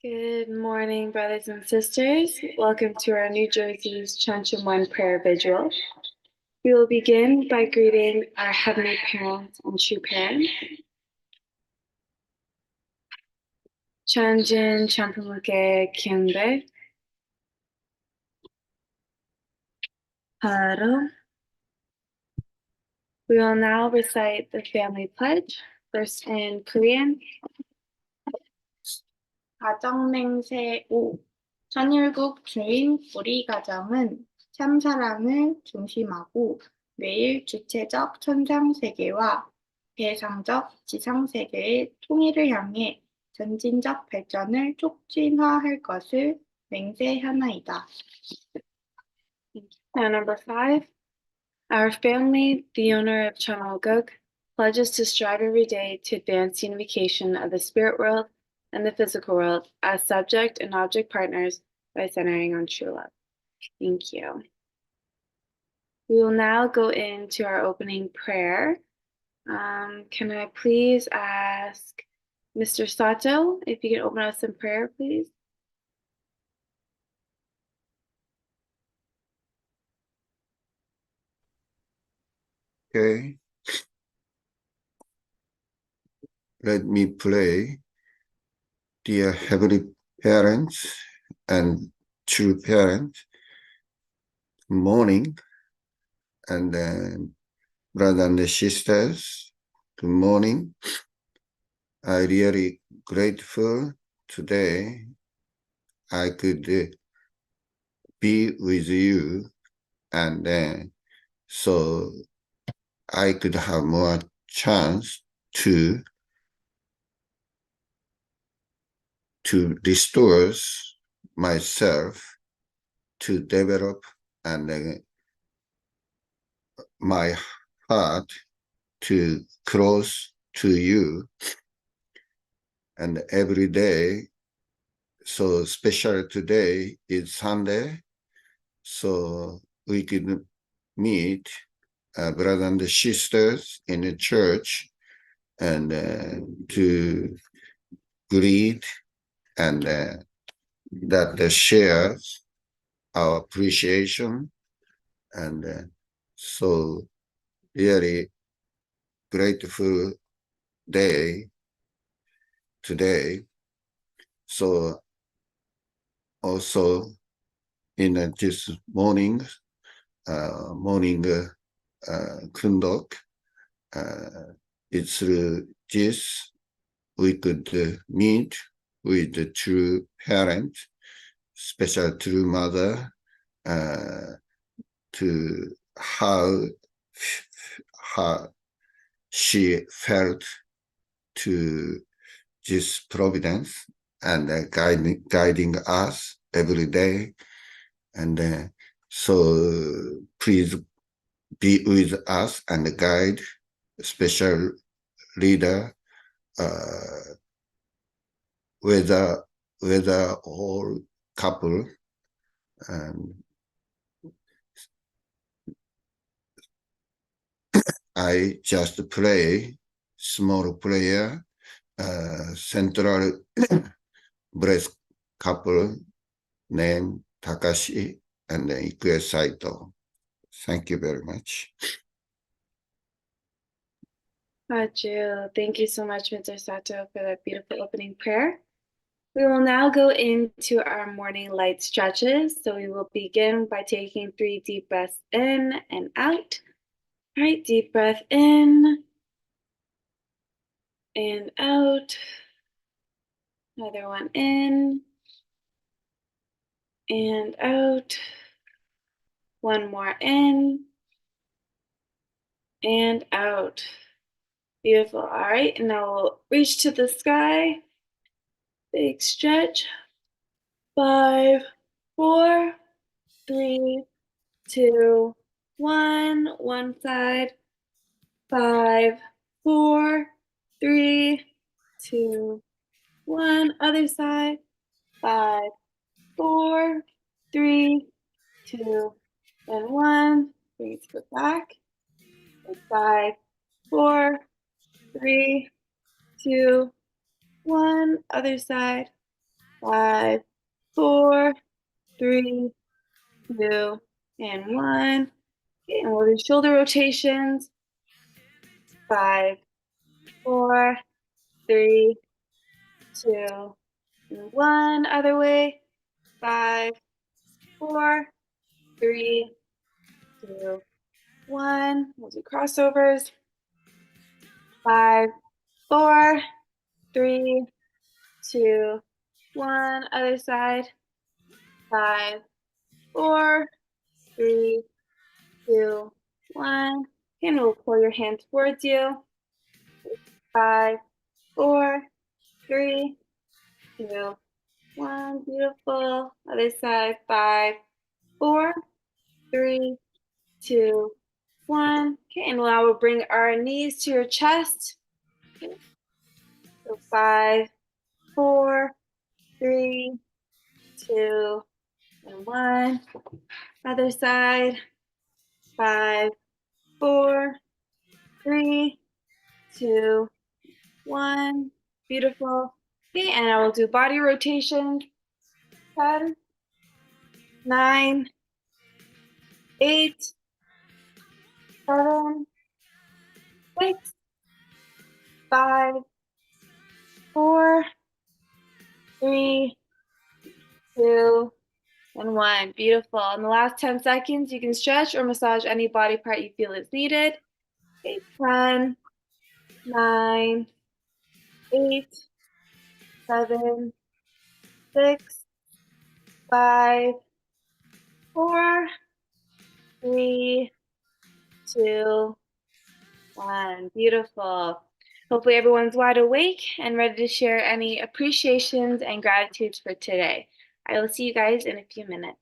Good morning, brothers and sisters. Welcome to our New Jersey's Cheon prayer vigil. We will begin by greeting our heavenly parents and true parents. Cheonjin Champumuke Kyungbe. Haro. We will now recite the family pledge, first in Korean. 가정맹세 5. 천일국 주인 우리 가정은 참 사랑을 중심하고 매일 주체적 천상세계와 대상적 지상세계의 통일을 향해 전진적 발전을 촉진화할 것을 맹세하나이다. Now, number 5. Our family, the owner of Cheon, pledges to strive every day to advance the unification of the spirit world and the physical world as subject and object partners by centering on true love. Thank you. We will now go into our opening prayer. Can I please ask Mr. Sato if you can open us in prayer, please? Okay. Let me pray. Dear Heavenly Parents and true parents, good morning. And then brothers and sisters, good morning. I'm really grateful today I could be with you, and so I could have more chance to restore myself, to develop and my heart to close to you, and every day. So special today is Sunday, so we can meet brothers and sisters in the church and to greet and that shares our appreciation, and so really grateful day today. So also in this morning kundok, it's this we could meet with the true parent, special true mother, to how she felt to this providence and guiding us every day. And so please be with us and guide special leader, whether all couple. I just pray small prayer, central breast couple named Takashi and Ikue Saito. Thank you very much. Thank you so much, Mr. Sato, for that beautiful opening prayer. We will now go into our morning light stretches. So we will begin by taking 3 deep breaths in and out. All right, deep breath in and out. Another one in and out. One more in and out. Beautiful. All right, and now we'll reach to the sky. Big stretch. 5, 4, 3, 2, 1. One side. 5, 4, 3, 2, 1. Other side. 5, 4, 3, 2, and 1. Bring it to the back. And 5, 4, 3, 2, 1. Other side. 5, 4, 3, 2, and 1. Okay, and we'll do shoulder rotations. 5, 4, 3, 2, and 1. Other way. 5, 4, 3, 2, 1. We'll do crossovers. 5, 4, 3, 2, 1. Other side. 5, 4, 3, 2, 1. And we'll pull your hand towards you. 5, 4, 3, 2, 1. Beautiful. Other side. 5, 4, 3, 2, 1. Okay, and now we'll bring our knees to your chest. Okay. So 5, 4, 3, 2, and 1. Other side. 5, 4, 3, 2, 1. Beautiful. Okay, and I will do body rotation. 10, 9, 8, 7, 6, 5, 4, 3, 2, and 1. Beautiful. In the last 10 seconds, you can stretch or massage any body part you feel is needed. Okay, 10, 9, 8, 7, 6, 5, 4, 3, 2, 1. Beautiful. Hopefully everyone's wide awake and ready to share any appreciations and gratitudes for today. I will see you guys in a few minutes.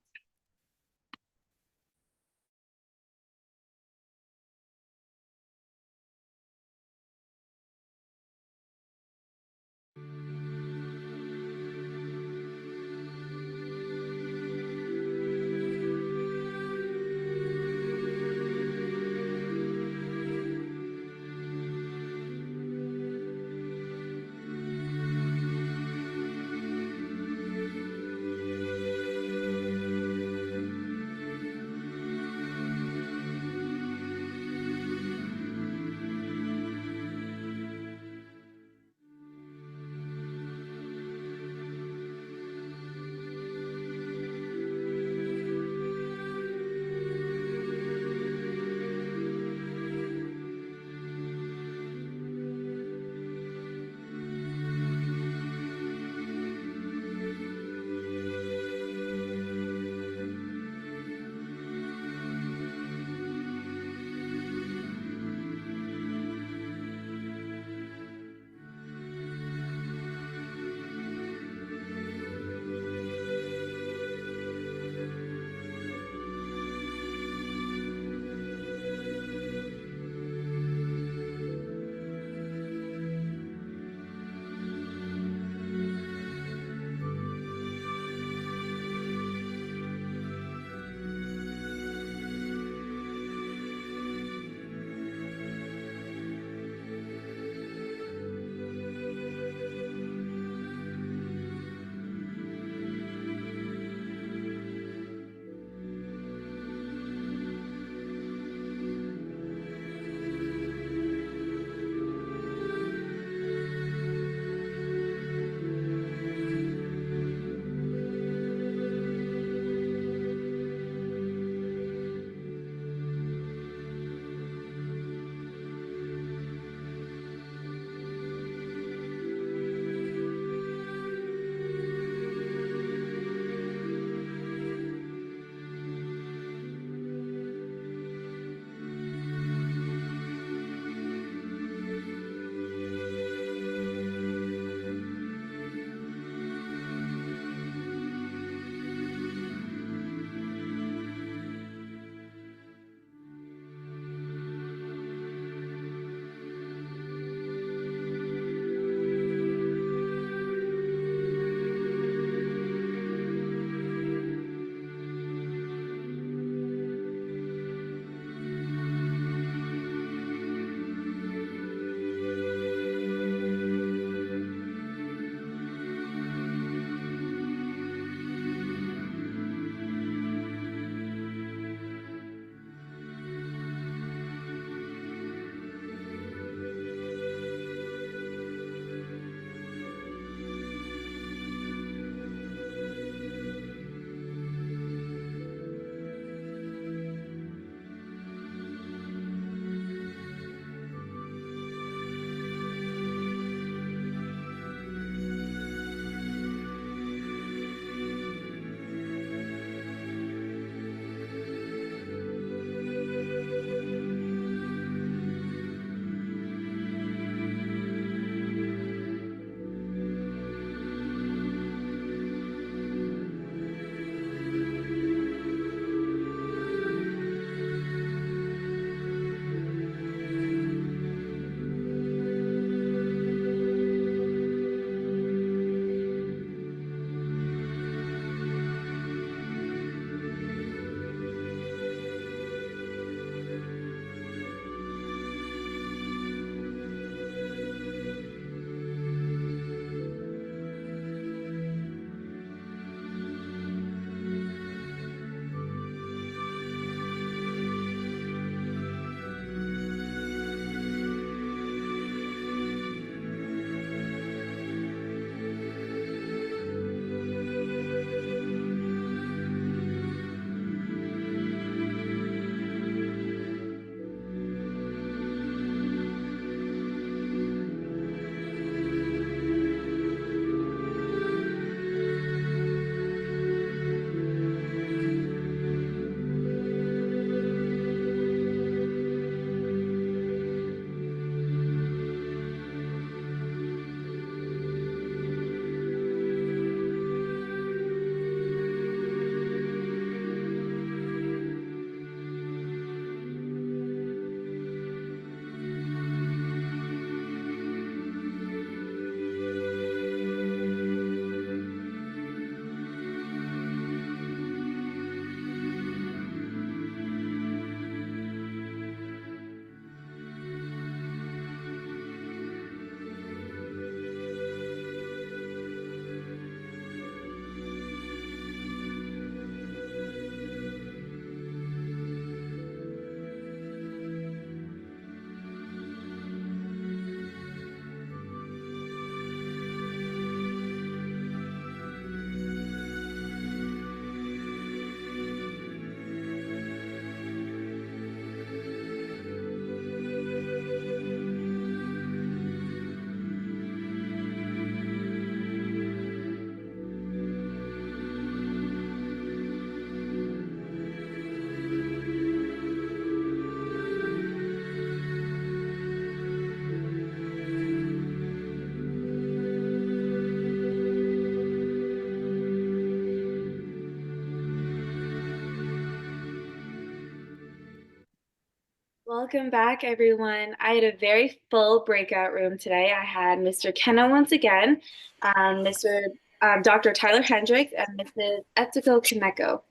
Welcome back, everyone. I had a very full breakout room today. I had Mr. Kenna once again, Dr. Tyler Hendricks, and Mrs. Etsuko Kimeko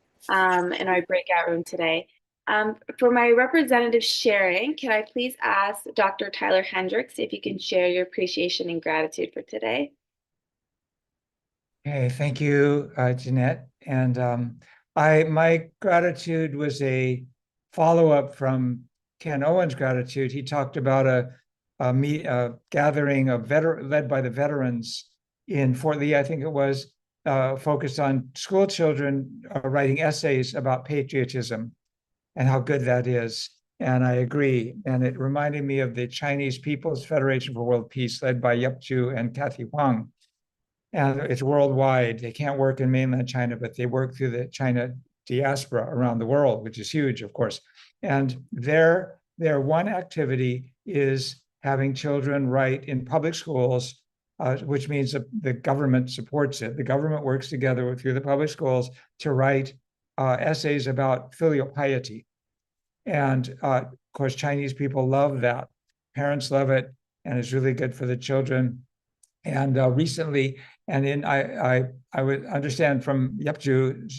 in our breakout room today. For my representative sharing, can I please ask Dr. Tyler Hendricks if you can share your appreciation and gratitude for today? Okay, thank you, Jeanette. And my gratitude was a follow-up from Ken Owen's gratitude. He talked about a gathering of led by the veterans in Fort Lee, I think it was, focused on school children writing essays about patriotism and how good that is. And I agree. And it reminded me of the Chinese People's Federation for World Peace, led by Yep Chu and Kathy Huang. And it's worldwide. They can't work in mainland China, but they work through the China diaspora around the world, which is huge, of course. And their one activity is having children write in public schools, which means the government supports it. The government works together through the public schools to write essays about filial piety. And of course, Chinese people love that. Parents love it, and it's really good for the children. And recently, and I would understand from Yepju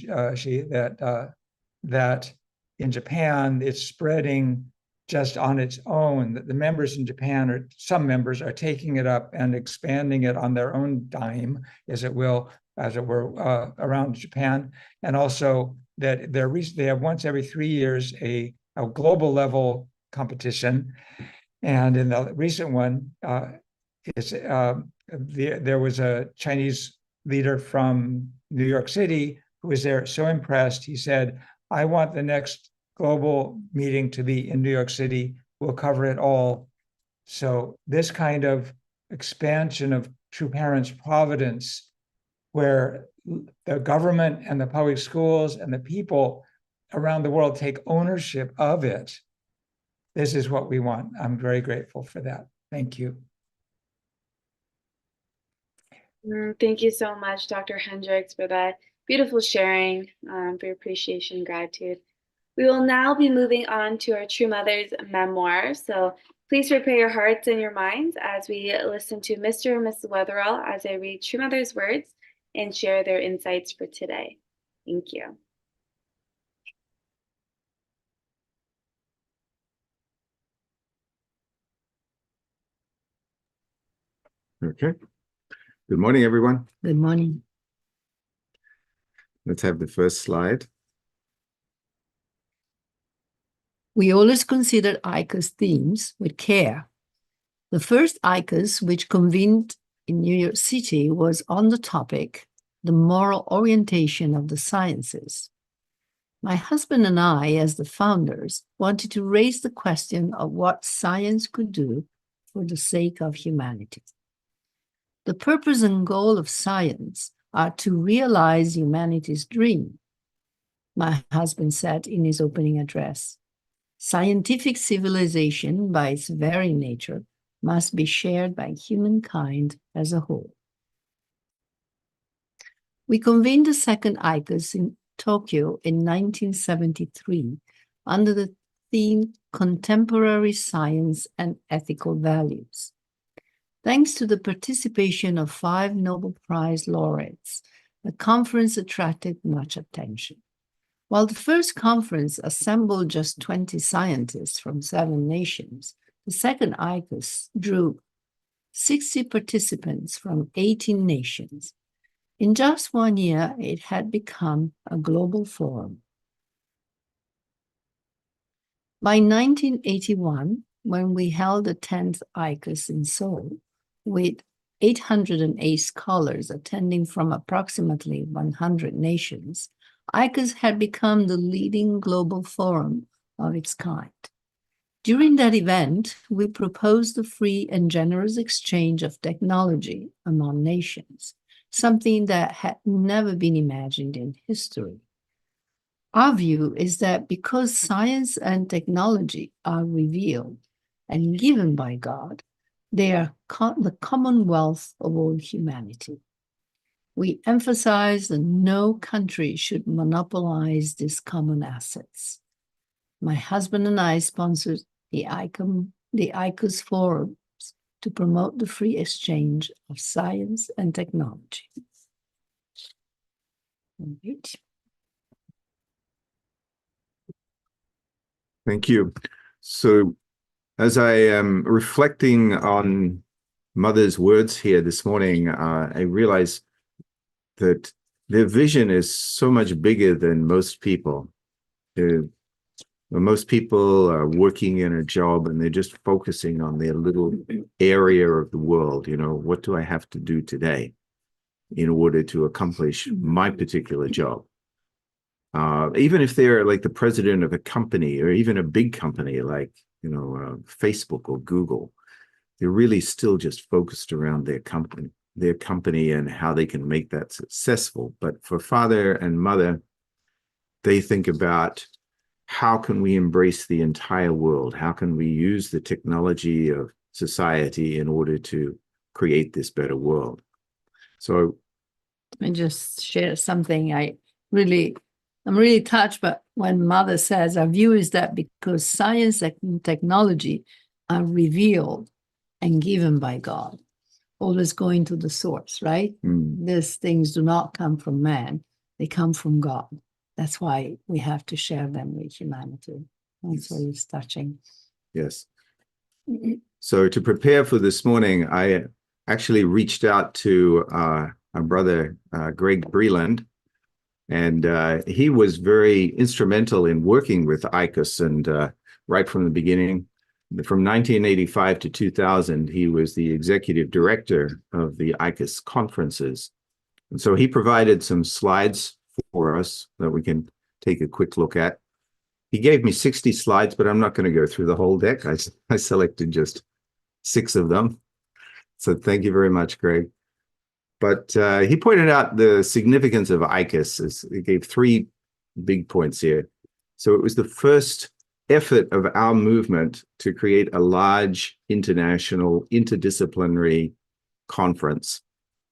that in Japan it's spreading just on its own. That the members in Japan, or some members, are taking it up and expanding it on their own dime, as it were, around Japan. And also that they have once every 3 years a global level competition, and in the recent one, there was a Chinese leader from New York City who was there, so impressed. He said, I want the next global meeting to be in New York City. We'll cover it all. So this kind of expansion of True Parents Providence, where the government and the public schools and the people around the world take ownership of it, this is what we want. I'm very grateful for that. Thank you. Thank you so much, Dr. Hendricks, for that beautiful sharing, for your appreciation and gratitude. We will now be moving on to our True Mother's memoir. So please prepare your hearts and your minds as we listen to Mr. and Mrs. Wetherell as they read True Mother's words and share their insights for today. Thank you. Okay. Good morning, everyone. Good morning. Let's have the first slide. We always consider ICA's themes with care. The first ICAs, which convened in New York City, was on the topic, the moral orientation of the sciences. My husband and I, as the founders, wanted to raise the question of what science could do for the sake of humanity. The purpose and goal of science are to realize humanity's dream, my husband said in his opening address. Scientific civilization, by its very nature, must be shared by humankind as a whole. We convened the second ICAS in Tokyo in 1973 under the theme Contemporary Science and Ethical Values. Thanks to the participation of 5 Nobel Prize laureates, the conference attracted much attention. While the first conference assembled just 20 scientists from 7 nations, the second ICAS drew 60 participants from 18 nations. In just 1 year, it had become a global forum. By 1981, when we held the 10th ICAS in Seoul, with 808 scholars attending from approximately 100 nations, ICAS had become the leading global forum of its kind. During that event, we proposed the free and generous exchange of technology among nations, something that had never been imagined in history. Our view is that because science and technology are revealed and given by God, they are the commonwealth of all humanity. We emphasize that no country should monopolize these common assets. My husband and I sponsored the ICOS forums to promote the free exchange of science and technology. Right. Thank you. So as I am reflecting on Mother's words here this morning, I realize that their vision is so much bigger than most people. Most people are working in a job and they're just focusing on their little area of the world. You know, what do I have to do today in order to accomplish my particular job? Even if they're like the president of a company or even a big company like, you know, Facebook or Google, they're really still just focused around their company and how they can make that successful. But for father and mother, they think about how can we embrace the entire world? How can we use the technology of society in order to create this better world? So Let me just share something. I'm really touched, but when Mother says our view is that because science and technology are revealed and given by God, always going to the source, right? These things do not come from man, they come from God. That's why we have to share them with humanity. That's what is touching. yes. So to prepare for this morning, I actually reached out to our brother, Greg Breland, and he was very instrumental in working with ICOS. And right from the beginning, from 1985 to 2000, he was the executive director of the ICOS conferences. And so he provided some slides for us that we can take a quick look at. He gave me 60 slides, but I'm not going to go through the whole deck. I selected just 6 of them. So thank you very much, Greg. But he pointed out the significance of ICOS. He gave 3 big points here. So it was the first effort of our movement to create a large international interdisciplinary conference.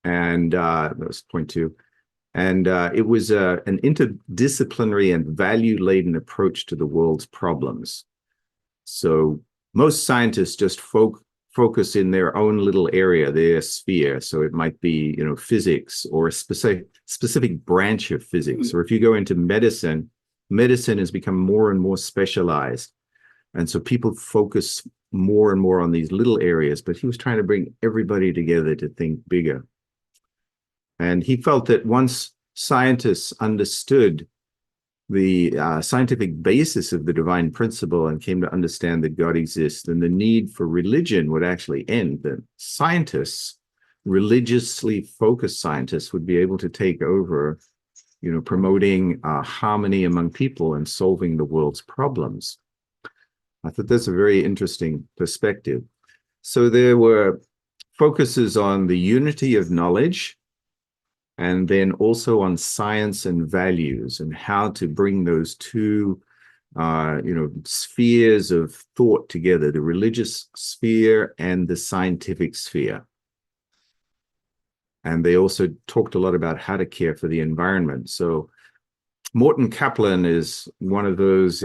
And that was point 2. And it was an interdisciplinary and value-laden approach to the world's problems. So most scientists just focus in their own little area, their sphere. So it might be, you know, physics or a specific branch of physics. Or if you go into medicine, medicine has become more and more specialized. And so people focus more and more on these little areas, but he was trying to bring everybody together to think bigger. And he felt that once scientists understood the scientific basis of the divine principle and came to understand that God exists, then the need for religion would actually end. That scientists, religiously focused scientists, would be able to take over, you know, promoting harmony among people and solving the world's problems. I thought that's a very interesting perspective. So there were focuses on the unity of knowledge, and then also on science and values and how to bring those 2, you know, spheres of thought together, the religious sphere and the scientific sphere. And they also talked a lot about how to care for the environment. So Morton Kaplan is one of those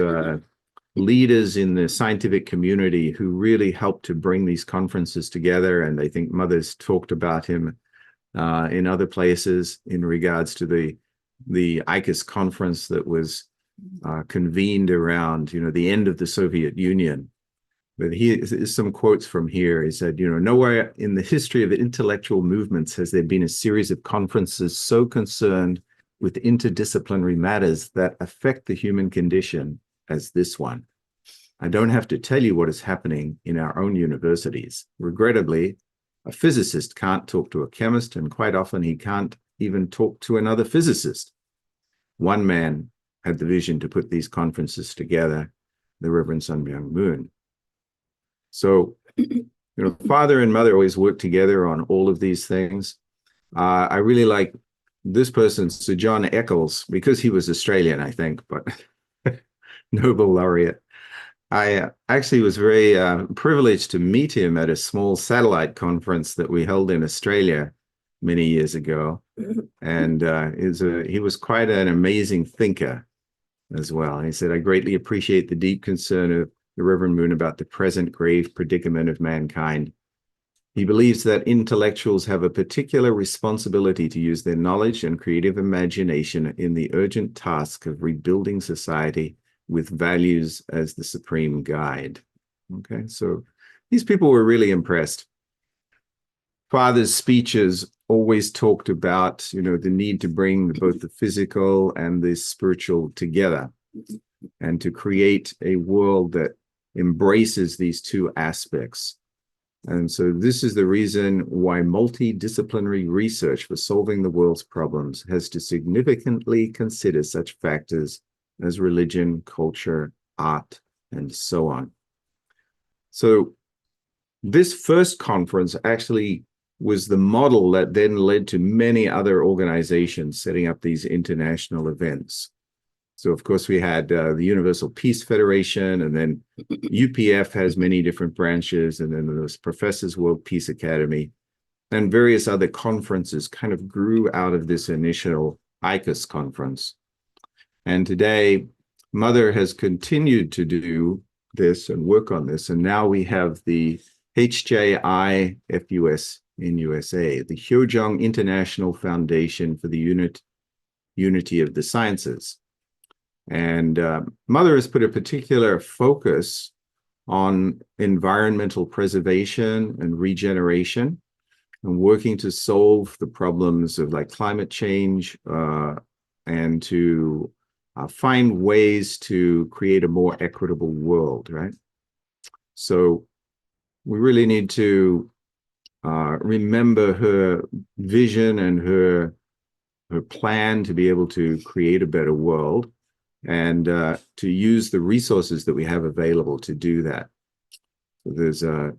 leaders in the scientific community who really helped to bring these conferences together. And I think Mother's talked about him in other places in regards to the ICOS conference that was convened around, you know, the end of the Soviet Union. But here's some quotes from here. He said, you know, nowhere in the history of intellectual movements has there been a series of conferences so concerned with interdisciplinary matters that affect the human condition as this one. I don't have to tell you what is happening in our own universities. Regrettably, a physicist can't talk to a chemist, and quite often he can't even talk to another physicist. One man had the vision to put these conferences together, the Reverend Sun Myung Moon. So, you know, father and mother always work together on all of these things. I really like this person, Sir John Eccles, because he was Australian, I think, but Nobel laureate. I actually was very privileged to meet him at a small satellite conference that we held in Australia many years ago. And he was quite an amazing thinker as well. He said, I greatly appreciate the deep concern of the Reverend Moon about the present grave predicament of mankind. He believes that intellectuals have a particular responsibility to use their knowledge and creative imagination in the urgent task of rebuilding society with values as the supreme guide. Okay, so these people were really impressed. Father's speeches always talked about, you know, the need to bring both the physical and the spiritual together and to create a world that embraces these two aspects. And so this is the reason why multidisciplinary research for solving the world's problems has to significantly consider such factors as religion, culture, art, and so on. So this first conference actually was the model that then led to many other organizations setting up these international events. So, of course, we had the Universal Peace Federation, and then UPF has many different branches, and then there's Professors World Peace Academy, and various other conferences kind of grew out of this initial ICUS conference. And today, Mother has continued to do this and work on this, and now we have the HJIFUS in USA, the Hyojong International Foundation for the Unity of the Sciences. And Mother has put a particular focus on environmental preservation and regeneration and working to solve the problems of like climate change and to find ways to create a more equitable world, right? So we really need to remember her vision and her plan to be able to create a better world, and to use the resources that we have available to do that. So there's the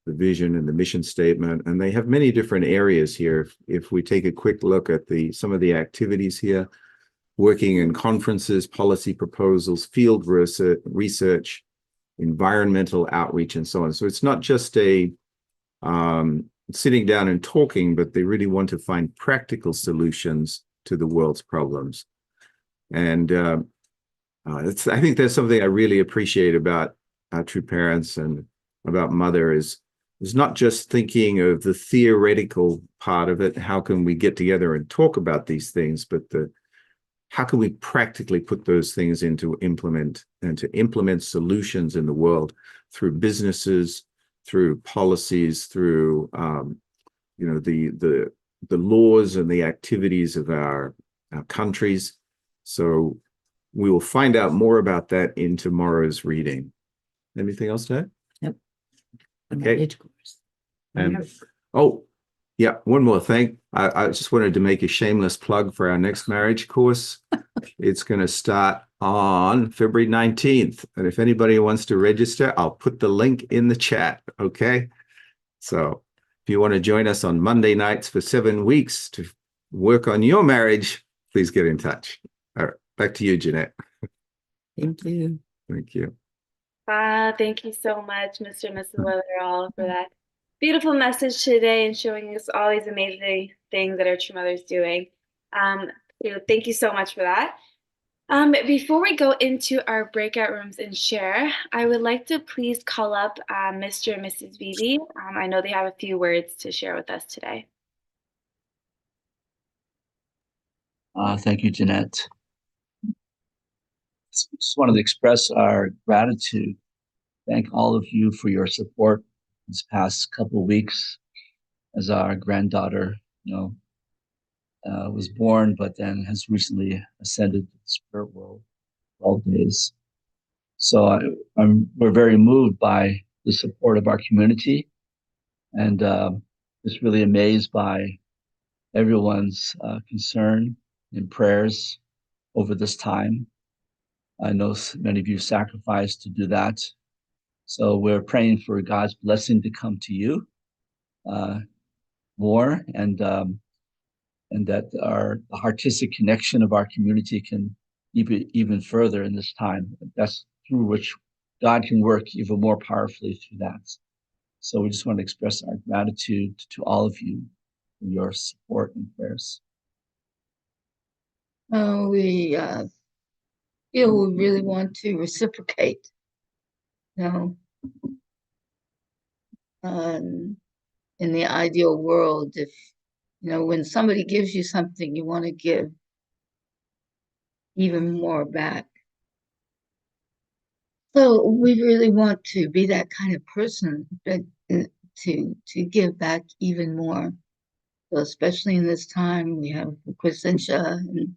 vision and the mission statement, and they have many different areas here. If we take a quick look at some of the activities here, working in conferences, policy proposals, field research, environmental outreach, and so on. So it's not just a sitting down and talking, but they really want to find practical solutions to the world's problems. And I think that's something I really appreciate about True Parents and about Mother is not just thinking of the theoretical part of it, how can we get together and talk about these things, but how can we practically put those things into implement solutions in the world through businesses, through policies, through you know, the laws and the activities of our countries. So we will find out more about that in tomorrow's reading. Anything else to add? Yep. Okay. And oh, yeah, one more thing. I just wanted to make a shameless plug for our next marriage course. It's going to start on February 19th. And if anybody wants to register, I'll put the link in the chat. Okay. So if you want to join us on Monday nights for 7 weeks to work on your marriage, please get in touch. All right. Back to you, Jeanette. Thank you. Thank you. Thank you so much, Mr. and Mrs. Weatherall, for that beautiful message today and showing us all these amazing things that our True Mother's doing. Thank you so much for that. Before we go into our breakout rooms and share, I would like to please call up Mr. and Mrs. Vivi. I know they have a few words to share with us today. Thank you, Jeanette. Just wanted to express our gratitude. Thank all of you for your support this past couple of weeks as our granddaughter, was born, but then has recently ascended to the spirit world 12 days. So we're very moved by the support of our community, and just really amazed by everyone's concern and prayers over this time. I know many of you sacrificed to do that. So we're praying for God's blessing to come to you more, and that the artistic connection of our community can even further in this time. That's through which God can work even more powerfully through that. So we just want to express our gratitude to all of you for your support and prayers. We really want to reciprocate You know, in the ideal world, if when somebody gives you something, you want to give even more back. So we really want to be that kind of person, but to give back even more. So especially in this time, we have Crescentia and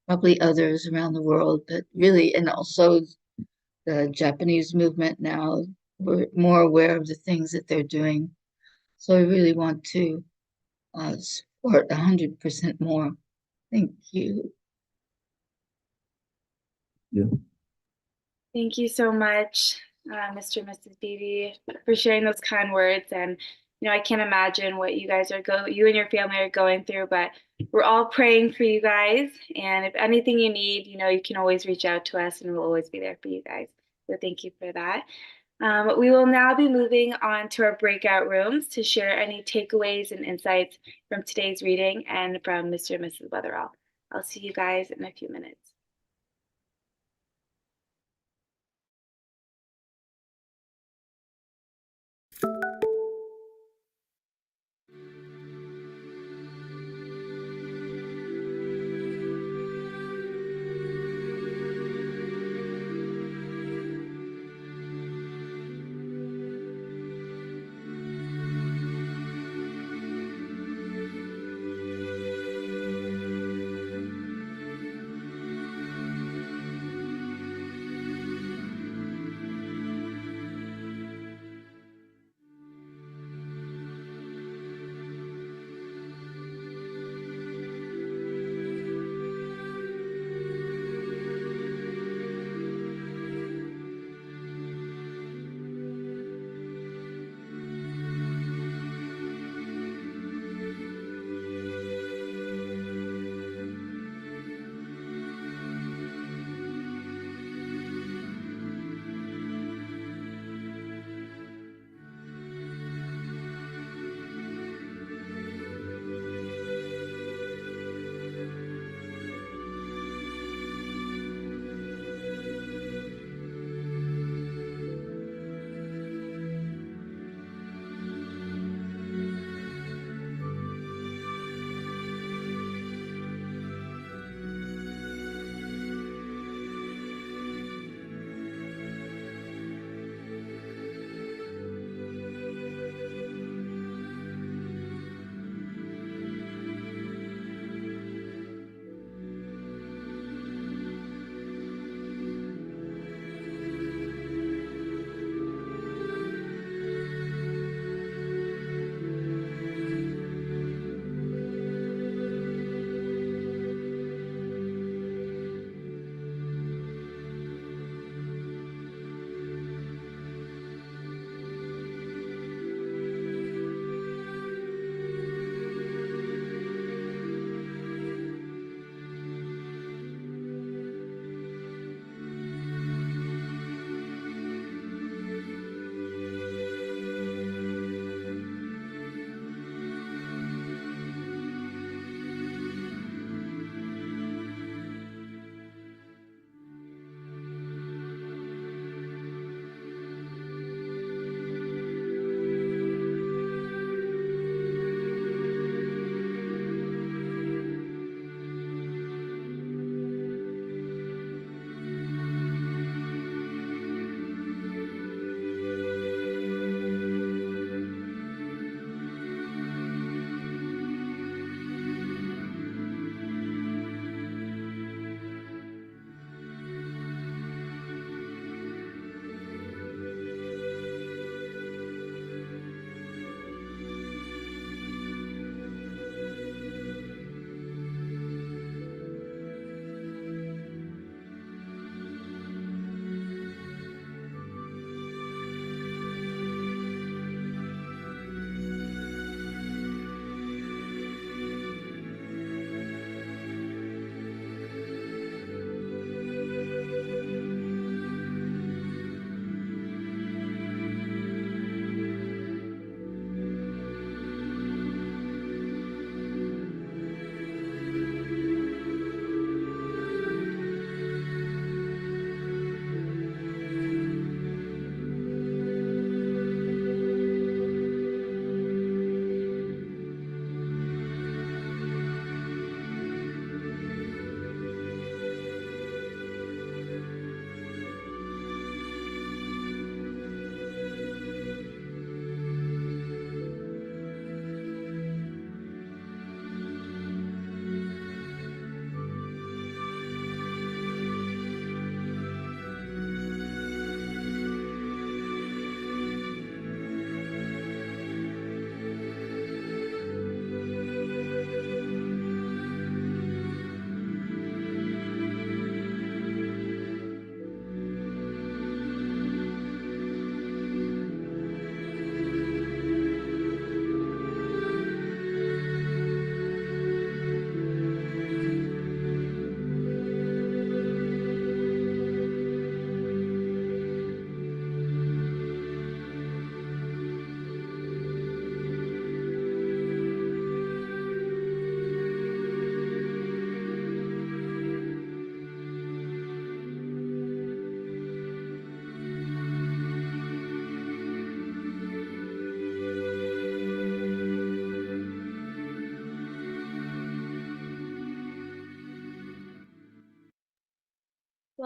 probably others around the world, but really, and also the Japanese movement now, we're more aware of the things that they're doing. So I really want to support 100% more. Thank you. Yeah. Thank you so much, Mr. and Mrs. Beebe, for sharing those kind words. And I can't imagine what you guys you and your family are going through, but we're all praying for you guys. And if anything you need, you can always reach out to us, and we'll always be there for you guys. So thank you for that. We will now be moving on to our breakout rooms to share any takeaways and insights from today's reading and from Mr. and Mrs. Weatherall. I'll see you guys in a few minutes.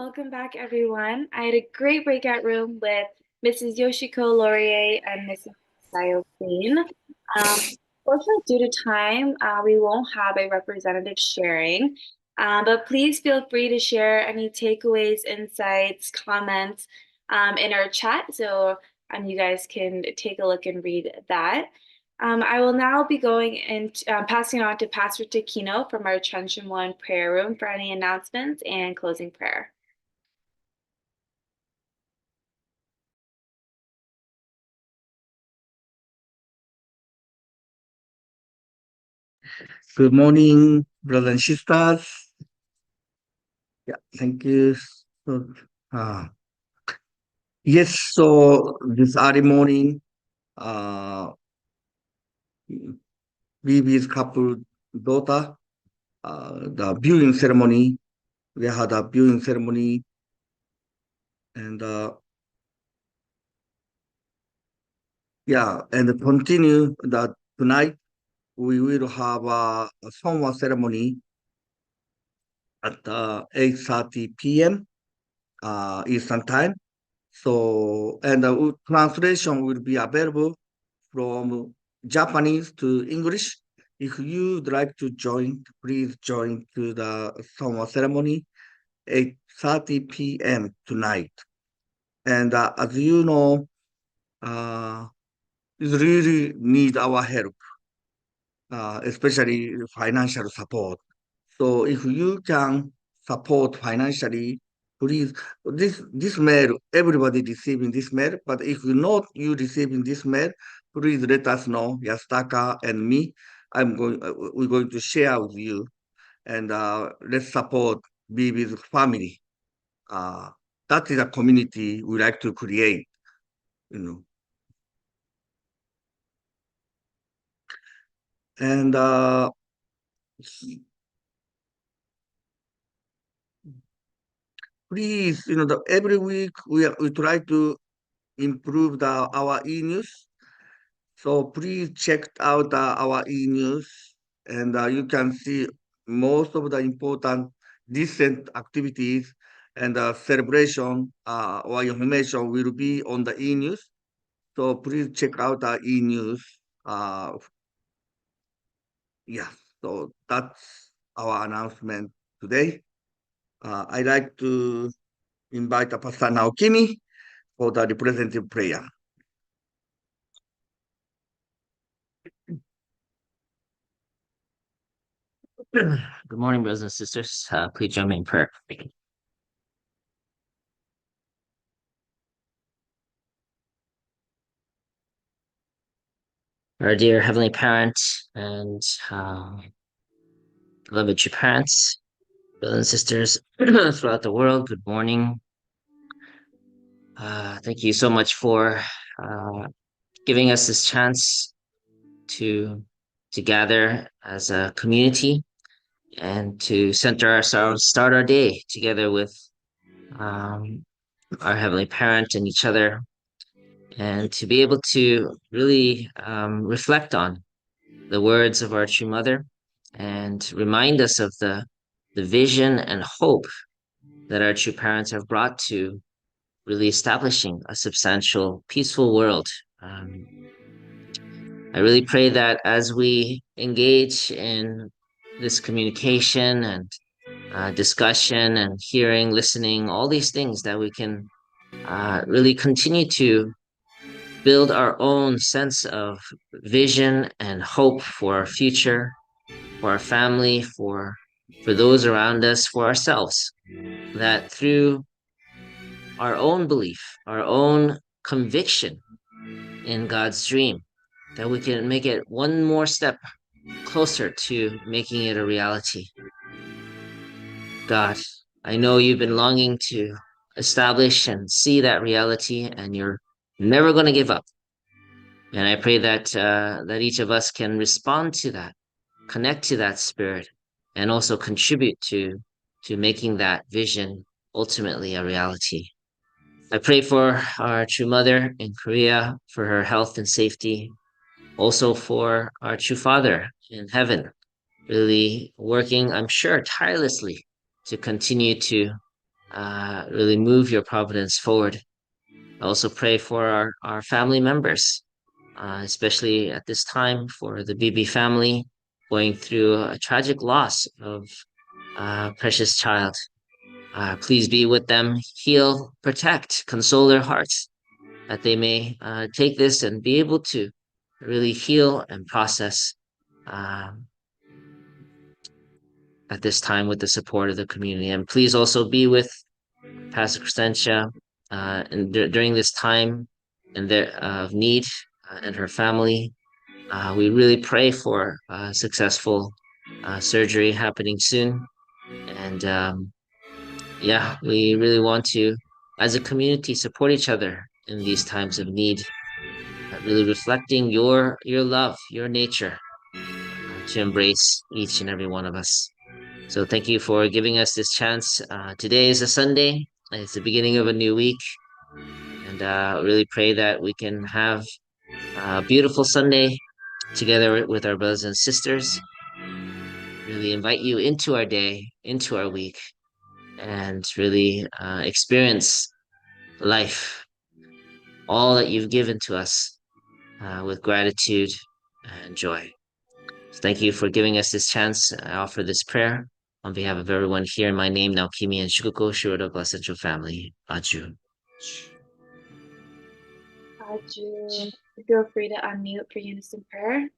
Welcome back, everyone. I had a great breakout room with Mrs. Yoshiko Laurier and Mrs. Sayo Queen. Fortunately, due to time, we won't have a representative sharing, but please feel free to share any takeaways, insights, comments in our chat so you guys can take a look and read that. I will now be going and passing on to Pastor Takino from our Cheon One prayer room for any announcements and closing prayer. Good morning, brothers and sisters. Yeah, thank you. So, yes, so this early morning, Bibi's couple daughter, the viewing ceremony. We had a viewing ceremony, and and continue that tonight. We will have a Sonwa ceremony at 8:30 p.m. Eastern time. So, and the translation will be available from Japanese to English. If you'd like to join, please join to the summer ceremony, 8:30 p.m. tonight. And as you know, it really need our help, especially financial support. So if you can support financially, please, this mail, everybody receiving this mail, but if you not you receiving this mail, please let us know, Yastaka and me. We're going to share with you, and let's support Bibi's family. That is a community we like to create, you know. And please, every week we try to improve our e-news. So please check out our e-news, and you can see most of the important recent activities and celebration or information will be on the e-news. So please check out our e-news. So that's our announcement today. I'd like to invite Pastor Naokimi for the representative prayer. Good morning, brothers and sisters. Please join me in prayer. Our dear Heavenly Parent and beloved true parents, brothers and sisters throughout the world, good morning. Thank you so much for giving us this chance to gather as a community and to center ourselves, start our day together with our Heavenly Parent and each other, and to be able to really reflect on the words of our true mother and remind us of the vision and hope that our true parents have brought to really establishing a substantial, peaceful world. I really pray that as we engage in this communication and discussion and hearing, listening, all these things, that we can really continue to build our own sense of vision and hope for our future, for our family, for those around us, for ourselves, that through our own belief, our own conviction in God's dream, that we can make it one more step closer to making it a reality. God, I know you've been longing to establish and see that reality, and you're never going to give up. And I pray that that each of us can respond to that, connect to that spirit, and also contribute to making that vision ultimately a reality. I pray for our true mother in Korea, for her health and safety, also for our true father in heaven, really working, I'm sure, tirelessly to continue to really move your providence forward. I also pray for our family members, especially at this time for the BB family going through a tragic loss of a precious child. Please be with them, heal, protect, console their hearts, that they may take this and be able to really heal and process at this time with the support of the community. And please also be with Pastor Crescentia and during this time and of need and her family. We really pray for successful surgery happening soon. And yeah, we really want to, as a community, support each other in these times of need, really reflecting your love, your nature, to embrace each and every one of us. So thank you for giving us this chance. Today is a Sunday. It's the beginning of a new week. And really pray that we can have a beautiful Sunday together with our brothers and sisters. Really invite you into our day, into our week, and really experience life, all that you've given to us, with gratitude and joy. So thank you for giving us this chance. I offer this prayer on behalf of everyone here in my name, Naokimi and Shukuko Shiroda Blessed Family. Aju. Aju. Feel free to unmute for unison prayer.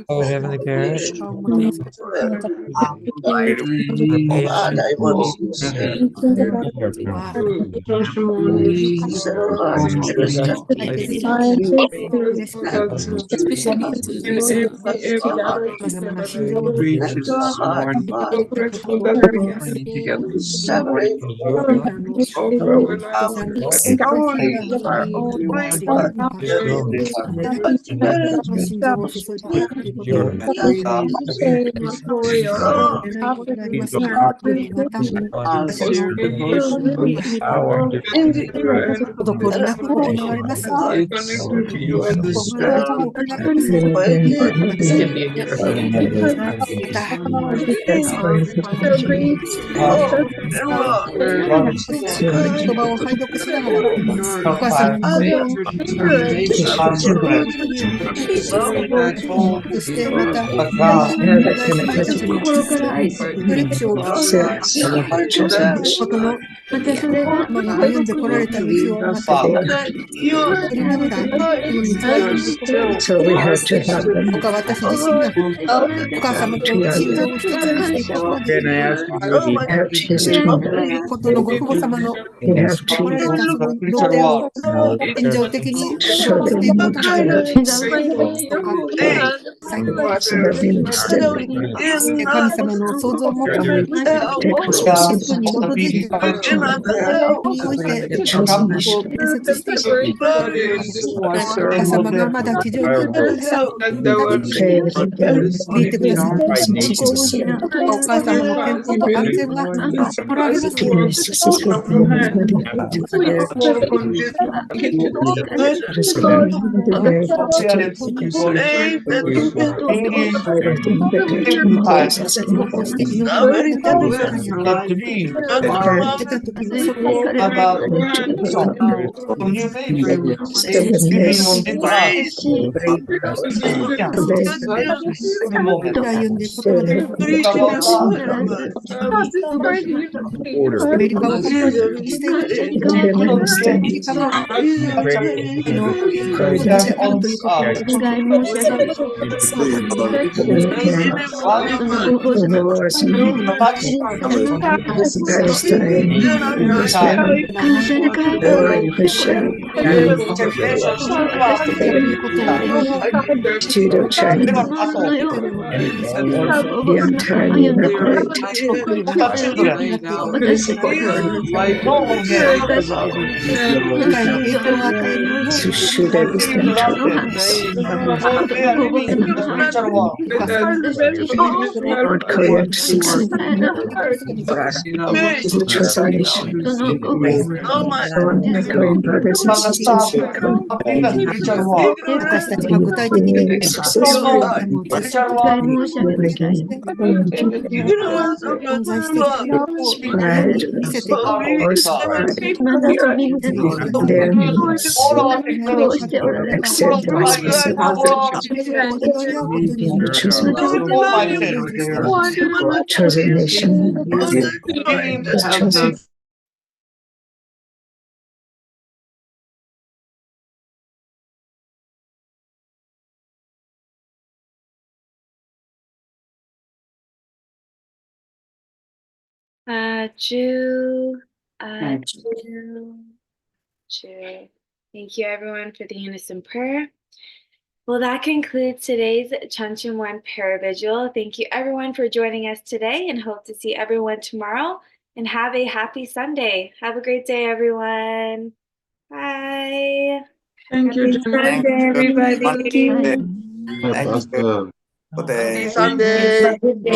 Oh, Heavenly Parent, So we have to have them. Can I ask you to be Have his tongue. We have to show them the entirely evaporated. To shoot everything to us. Lord Korea to succeed with transformation. Lord, my Korean brothers and sisters who come being successful living in spread or spread their needs, acceptance, chosen nation is chosen. Ju, Ju. Thank you, everyone, for the unison prayer. Well, that concludes today's Cheon One Prayer Vigil. Thank you, everyone, for joining us today, and hope to see everyone tomorrow. And have a happy Sunday. Have a great day, everyone. Bye. Thank you, Happy Sunday, everybody. Pastor. Happy Sunday. Have a good day.